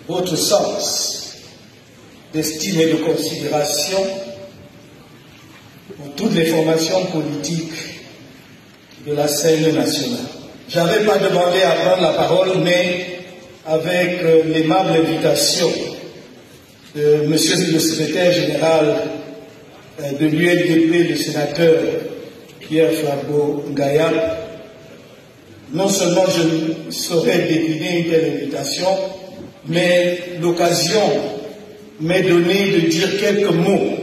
votre sens d'estime et de considération pour toutes les formations politiques de la scène nationale. Je n'avais pas demandé à prendre la parole, mais avec l'aimable invitation de Monsieur le secrétaire général de l'UNDP, le sénateur Pierre Flambeau Ngaya, non seulement je ne saurais décliner une telle invitation, mais l'occasion m'est donnée de dire quelques mots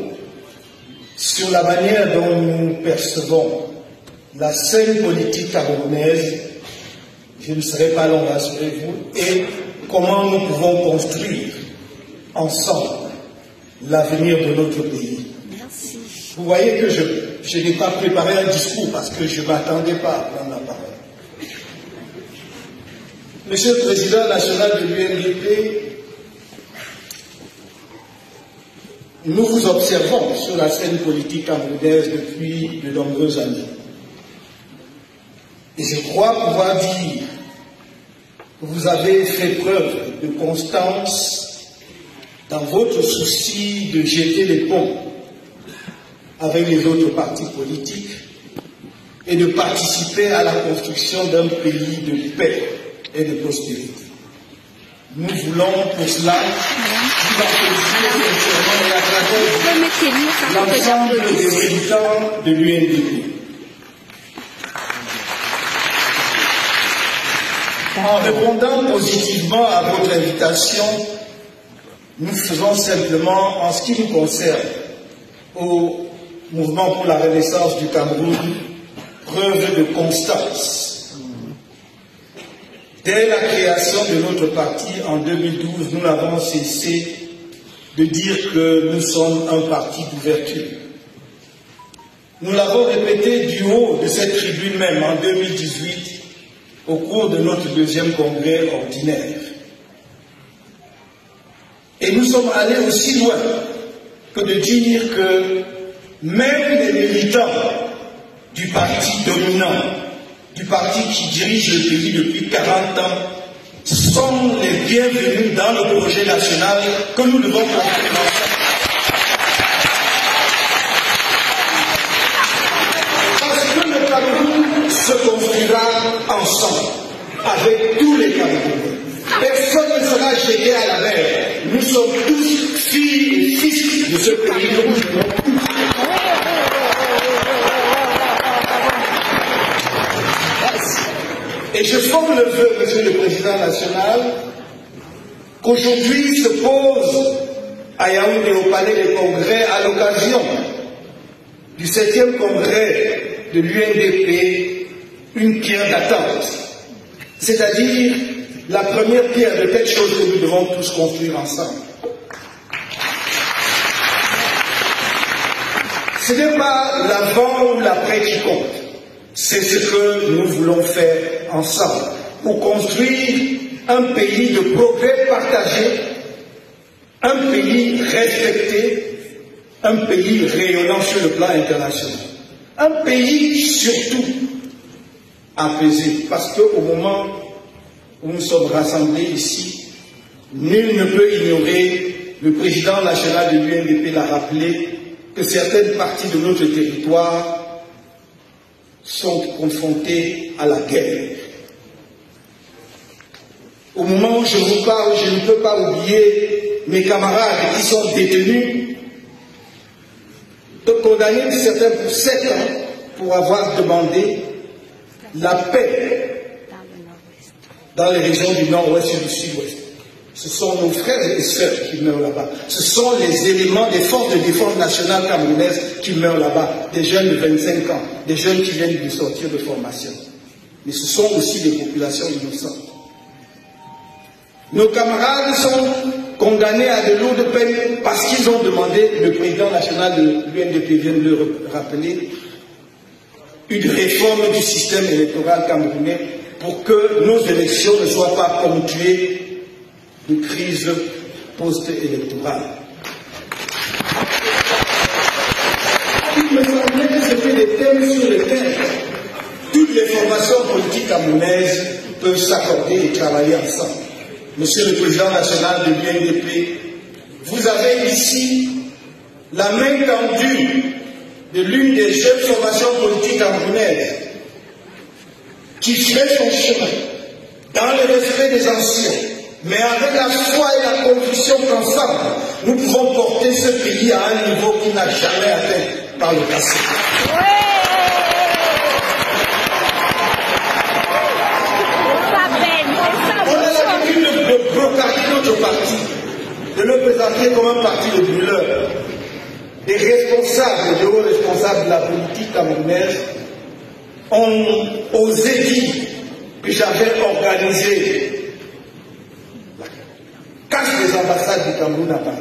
sur la manière dont nous percevons la scène politique camerounaise. Je ne serai pas long, rassurez-vous, et comment nous pouvons construire ensemble l'avenir de notre pays. Merci. Vous voyez que je n'ai pas préparé un discours parce que je ne m'attendais pas à prendre la parole. Monsieur le Président national de l'UNDP, nous vous observons sur la scène politique camerounaise depuis de nombreuses années. Et je crois pouvoir dire que vous avez fait preuve de constance dans votre souci de jeter les ponts avec les autres partis politiques et de participer à la construction d'un pays de paix et de prospérité. Nous voulons pour cela l'ensemble des militants de l'UNDP. En répondant positivement à votre invitation, nous faisons simplement, en ce qui nous concerne, au mouvement pour la renaissance du Cameroun, preuve de constance. Dès la création de notre parti en 2012, nous n'avons cessé de dire que nous sommes un parti d'ouverture. Nous l'avons répété du haut de cette tribune même en 2018, au cours de notre deuxième congrès ordinaire. Et nous sommes allés aussi loin que de dire que même les militants du parti dominant, du parti qui dirige le pays depuis 40 ans, sont les bienvenus dans le projet national que nous devons construire ensemble. Parce que le Cameroun se construira ensemble, avec tous les Camerounais. Personne ne sera jeté à la mer. Nous sommes tous filles et fils de ce pays que nous voulons tous. Et je forme le vœu, Monsieur le Président national, qu'aujourd'hui se pose à Yaoundé au Palais des Congrès à l'occasion du 7e congrès de l'UNDP une pierre d'attente, c'est-à-dire la première pierre de quelque chose que nous devons tous construire ensemble. Ce n'est pas l'avant ou l'après qui compte, c'est ce que nous voulons faire ensemble pour construire un pays de progrès partagé, un pays respecté, un pays rayonnant sur le plan international, un pays surtout apaisé, parce qu'au moment où nous sommes rassemblés ici, nul ne peut ignorer, le président national de l'UNDP l'a rappelé, que certaines parties de notre territoire sont confrontés à la guerre. Au moment où je vous parle, je ne peux pas oublier mes camarades qui sont détenus, condamnés certains pour 7 ans pour avoir demandé la paix dans les régions du nord-ouest et du sud-ouest. Ce sont nos frères et sœurs qui meurent là-bas. Ce sont les éléments des forces de défense nationale camerounaises qui meurent là-bas. Des jeunes de 25 ans, des jeunes qui viennent de sortir de formation. Mais ce sont aussi des populations innocentes. Nos camarades sont condamnés à de lourdes peines parce qu'ils ont demandé, le président national de l'UNDP vient de le rappeler, une réforme du système électoral camerounais pour que nos élections ne soient pas ponctuées de crise post-électorale. Il me semblait que c'était des thèmes sur lesquels toutes les formations politiques camerounaises peuvent s'accorder et travailler ensemble. Monsieur le Président national de l'UNDP, vous avez ici la main tendue de l'une des jeunes formations politiques camerounaises qui fait son chemin dans le respect des anciens, mais avec la foi et la conviction qu'ensemble, nous pouvons porter ce pays à un niveau qu'il n'a jamais atteint par le passé. On a l'habitude de bloquer notre parti, de le présenter comme un parti de brûleurs. Des responsables, de hauts responsables de la politique camerounaise ont osé dire que j'avais organisé la casse des ambassades du Cameroun à Paris.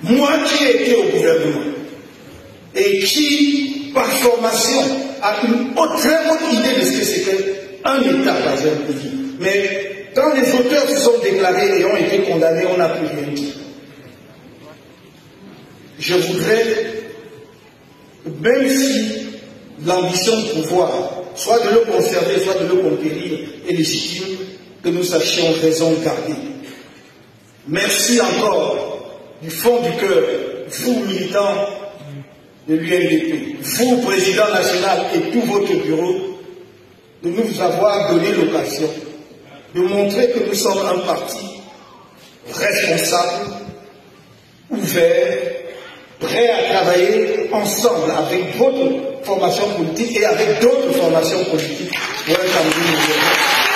Moi qui ai été au gouvernement et qui, par formation, a une très haute idée de ce que c'était un État dans un pays. Mais quand les auteurs se sont déclarés et ont été condamnés, on n'a plus rien dit. Je voudrais, même si l'ambition de pouvoir, soit de le conserver, soit de le conquérir, est légitime, que nous sachions raison garder. Merci encore du fond du cœur, vous militants de l'UNDP, vous président national et tout votre bureau, de nous avoir donné l'occasion de montrer que nous sommes un parti responsable, ouvert, prêt à travailler ensemble avec votre formation politique et avec d'autres formations politiques pour un Cameroun.